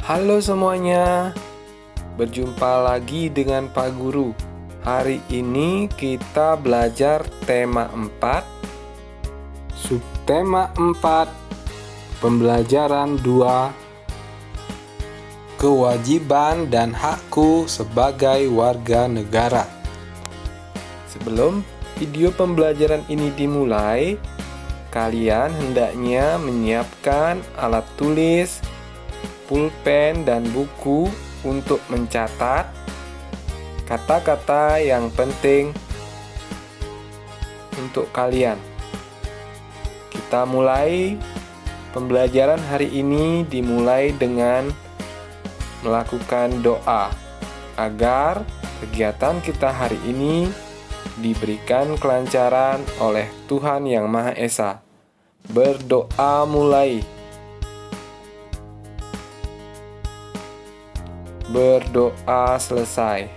Halo semuanya, berjumpa lagi dengan Pak Guru. Hari ini kita belajar tema 4, subtema 4, pembelajaran 2, kewajiban dan hakku sebagai warga negara. Sebelum video pembelajaran ini dimulai, kalian hendaknya menyiapkan alat tulis, pulpen, dan buku untuk mencatat kata-kata yang penting untuk kalian. Kita mulai pembelajaran hari ini dimulai dengan melakukan doa agar kegiatan kita hari ini diberikan kelancaran oleh Tuhan Yang Maha Esa. Berdoa mulai. Berdoa selesai.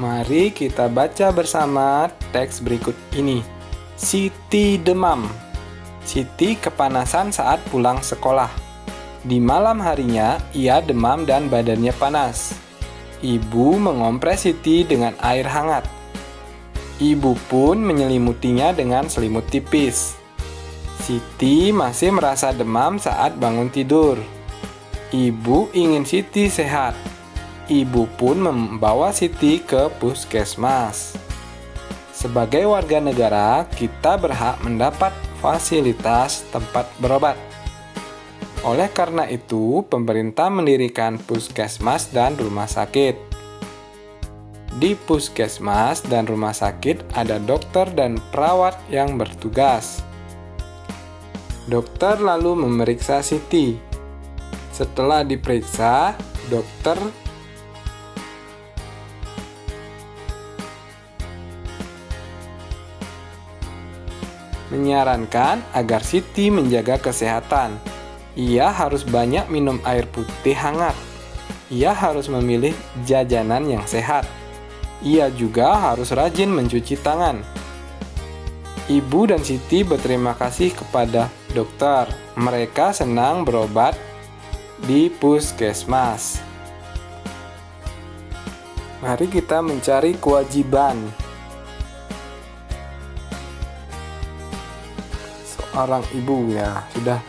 Mari kita baca bersama teks berikut ini. Siti demam. Siti kepanasan saat pulang sekolah. Di malam harinya, ia demam dan badannya panas. Ibu mengompres Siti dengan air hangat. Ibu pun menyelimutinya dengan selimut tipis. Siti masih merasa demam saat bangun tidur. Ibu ingin Siti sehat. Ibu pun membawa Siti ke puskesmas. Sebagai warga negara, kita berhak mendapat fasilitas tempat berobat. Oleh karena itu, pemerintah mendirikan puskesmas dan rumah sakit. Di puskesmas dan rumah sakit ada dokter dan perawat yang bertugas. Dokter lalu memeriksa Siti. Setelah diperiksa, dokter menyarankan agar Siti menjaga kesehatan. Ia harus banyak minum air putih hangat. Ia harus memilih jajanan yang sehat. Ia juga harus rajin mencuci tangan. Ibu dan Siti berterima kasih kepada dokter. Mereka senang berobat di puskesmas. Mari kita mencari kewajiban. Seorang ibu ya, sudah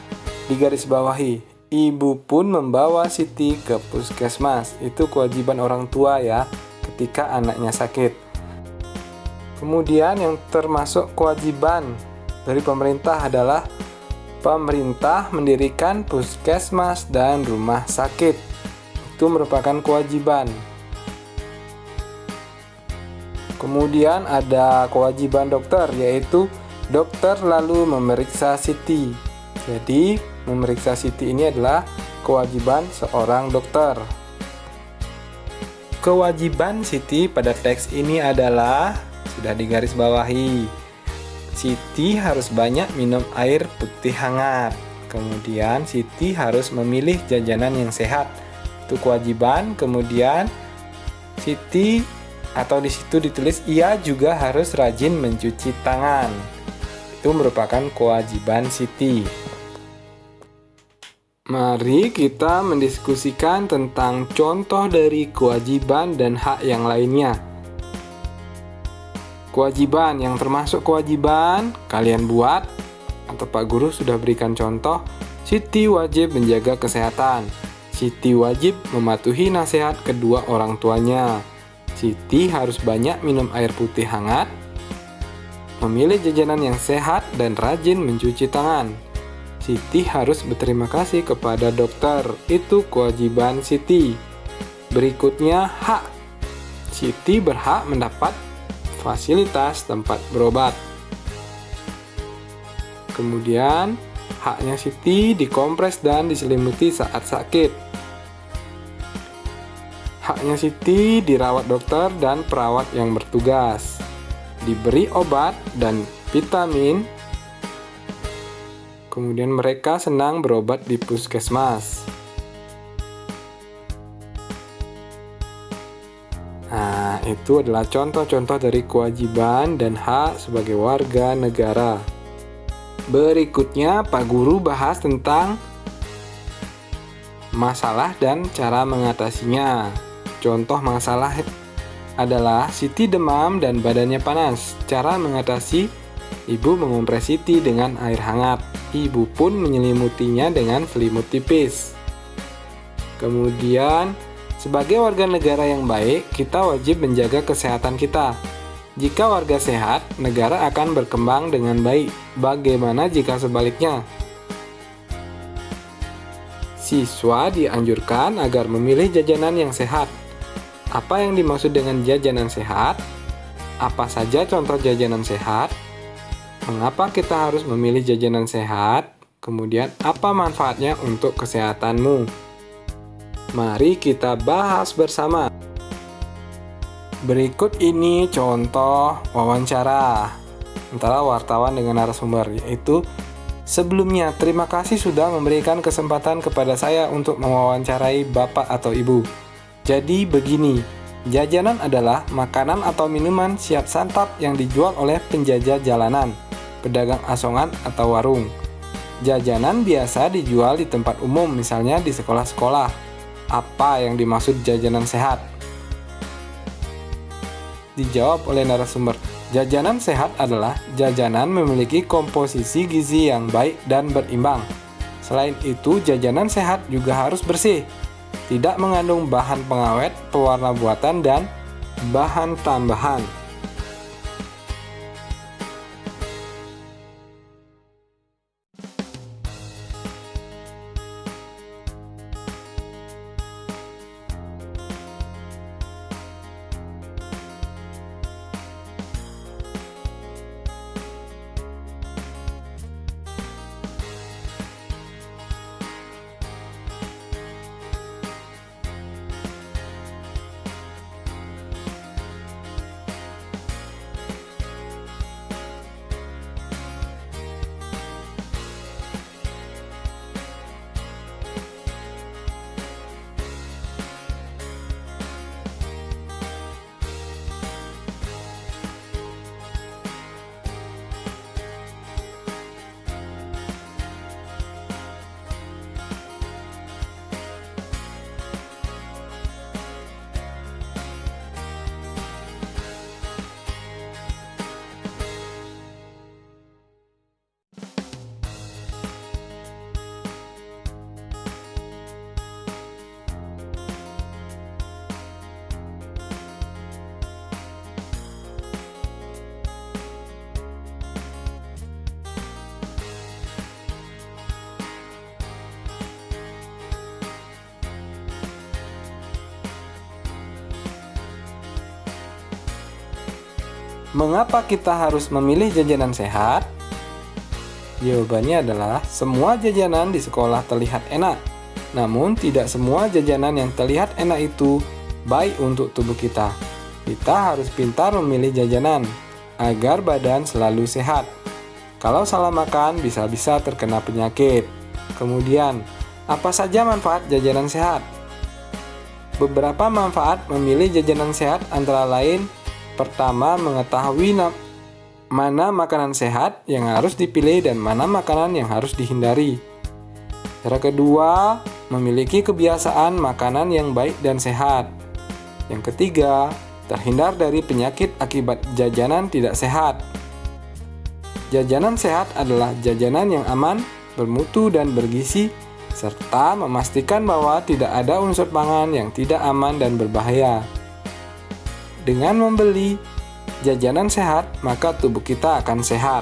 digarisbawahi. Ibu pun membawa Siti ke puskesmas. Itu kewajiban orang tua ya, ketika anaknya sakit. Kemudian yang termasuk kewajiban dari pemerintah adalah pemerintah mendirikan puskesmas dan rumah sakit. Itu merupakan kewajiban. Kemudian ada kewajiban dokter, yaitu dokter lalu memeriksa Siti. Jadi, memeriksa Siti ini adalah kewajiban seorang dokter. Kewajiban Siti pada teks ini adalah, sudah digarisbawahi, Siti harus banyak minum air putih hangat. Kemudian Siti harus memilih jajanan yang sehat. Itu kewajiban. Kemudian Siti, atau di situ ditulis, ia juga harus rajin mencuci tangan. Itu merupakan kewajiban Siti. Mari kita mendiskusikan tentang contoh dari kewajiban dan hak yang lainnya. Kewajiban yang termasuk kewajiban kalian buat, atau Pak Guru sudah berikan contoh. Siti wajib menjaga kesehatan. Siti wajib mematuhi nasihat kedua orang tuanya. Siti harus banyak minum air putih hangat, memilih jajanan yang sehat, dan rajin mencuci tangan. Siti harus berterima kasih kepada dokter. Itu kewajiban Siti. Berikutnya, hak. Siti berhak mendapat fasilitas tempat berobat. Kemudian, haknya Siti dikompres dan diselimuti saat sakit. Haknya Siti dirawat dokter dan perawat yang bertugas. Diberi obat dan vitamin. Kemudian mereka senang berobat di puskesmas. Nah, itu adalah contoh-contoh dari kewajiban dan hak sebagai warga negara. Berikutnya, Pak Guru bahas tentang masalah dan cara mengatasinya. Contoh masalah adalah Siti demam dan badannya panas. Cara mengatasi, ibu mengompres Siti dengan air hangat. Ibu pun menyelimutinya dengan selimut tipis. Kemudian, sebagai warga negara yang baik, kita wajib menjaga kesehatan kita. Jika warga sehat, negara akan berkembang dengan baik. Bagaimana jika sebaliknya? Siswa dianjurkan agar memilih jajanan yang sehat. Apa yang dimaksud dengan jajanan sehat? Apa saja contoh jajanan sehat? Mengapa kita harus memilih jajanan sehat? Kemudian, apa manfaatnya untuk kesehatanmu? Mari kita bahas bersama. Berikut ini contoh wawancara antara wartawan dengan narasumber, yaitu sebelumnya, terima kasih sudah memberikan kesempatan kepada saya untuk mewawancarai Bapak atau Ibu. Jadi begini, jajanan adalah makanan atau minuman siap santap yang dijual oleh penjajah jalanan, pedagang asongan atau warung. Jajanan biasa dijual di tempat umum, misalnya di sekolah-sekolah. Apa yang dimaksud jajanan sehat? Dijawab oleh narasumber, jajanan sehat adalah jajanan memiliki komposisi gizi yang baik dan berimbang. Selain itu, jajanan sehat juga harus bersih, tidak mengandung bahan pengawet, pewarna buatan, dan bahan tambahan. Mengapa kita harus memilih jajanan sehat? Jawabannya adalah semua jajanan di sekolah terlihat enak. Namun tidak semua jajanan yang terlihat enak itu baik untuk tubuh kita. Kita harus pintar memilih jajanan agar badan selalu sehat. Kalau salah makan bisa-bisa terkena penyakit. Kemudian, apa saja manfaat jajanan sehat? Beberapa manfaat memilih jajanan sehat antara lain: pertama, mengetahui mana makanan sehat yang harus dipilih dan mana makanan yang harus dihindari. Cara kedua, memiliki kebiasaan makanan yang baik dan sehat. Yang ketiga, terhindar dari penyakit akibat jajanan tidak sehat. Jajanan sehat adalah jajanan yang aman, bermutu dan bergizi, serta memastikan bahwa tidak ada unsur pangan yang tidak aman dan berbahaya. Dengan membeli jajanan sehat, maka tubuh kita akan sehat.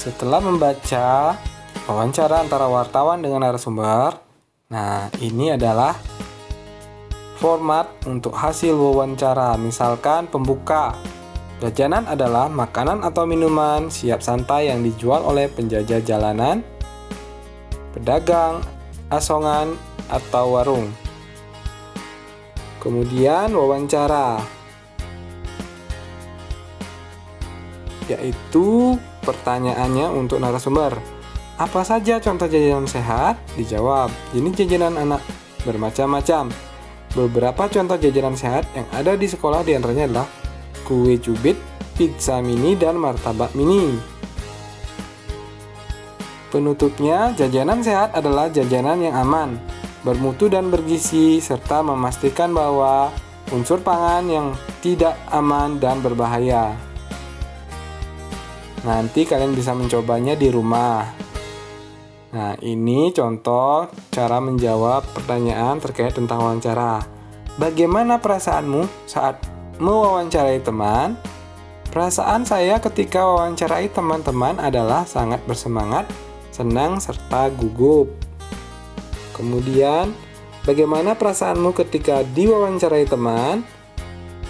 Setelah membaca wawancara antara wartawan dengan narasumber, nah ini adalah format untuk hasil wawancara. Misalkan pembuka, Jajanan adalah makanan atau minuman siap santai yang dijual oleh penjajah jalanan, pedagang, asongan, atau warung. Kemudian wawancara, yaitu pertanyaannya untuk narasumber. Apa saja contoh jajanan sehat? Dijawab. Jenis jajanan anak bermacam-macam. Beberapa contoh jajanan sehat yang ada di sekolah diantaranya adalah kue cubit, pizza mini, dan martabak mini. Penutupnya, jajanan sehat adalah jajanan yang aman, bermutu dan bergizi, serta memastikan bahwa unsur pangan yang tidak aman dan berbahaya. Nanti kalian bisa mencobanya di rumah. Nah, ini contoh cara menjawab pertanyaan terkait tentang wawancara. Bagaimana perasaanmu saat mewawancarai teman? Perasaan saya ketika wawancarai teman-teman adalah sangat bersemangat, senang, serta gugup. Kemudian, bagaimana perasaanmu ketika diwawancarai teman?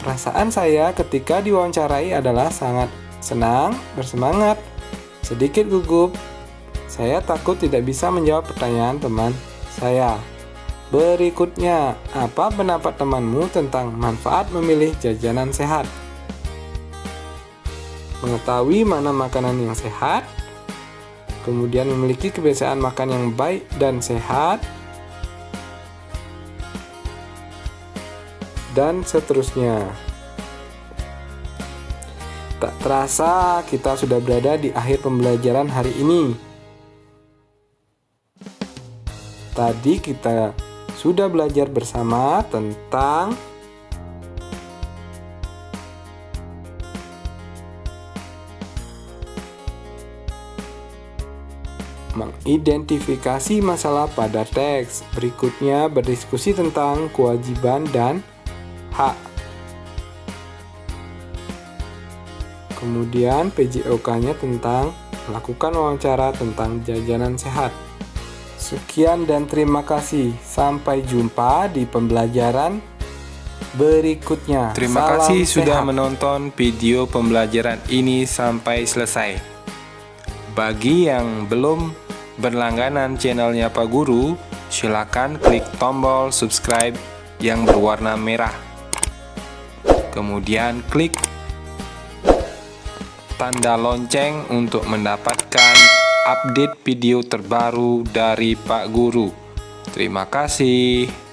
Perasaan saya ketika diwawancarai adalah sangat senang, bersemangat, sedikit gugup. Saya takut tidak bisa menjawab pertanyaan teman saya. Berikutnya, apa pendapat temanmu tentang manfaat memilih jajanan sehat? Mengetahui mana makanan yang sehat, kemudian memiliki kebiasaan makan yang baik dan sehat, dan seterusnya. Tak terasa kita sudah berada di akhir pembelajaran hari ini. Tadi kita sudah belajar bersama tentang mengidentifikasi masalah pada teks. Berikutnya berdiskusi tentang kewajiban dan hak. Kemudian PJOK-nya tentang melakukan wawancara tentang jajanan sehat. Sekian dan terima kasih. Sampai jumpa di pembelajaran berikutnya. Terima Salam kasih sudah sehat. menonton video pembelajaran ini sampai selesai. Bagi yang belum berlangganan channelnya Pak Guru, silakan klik tombol subscribe yang berwarna merah. Kemudian klik tanda lonceng untuk mendapatkan update video terbaru dari Pak Guru. Terima kasih.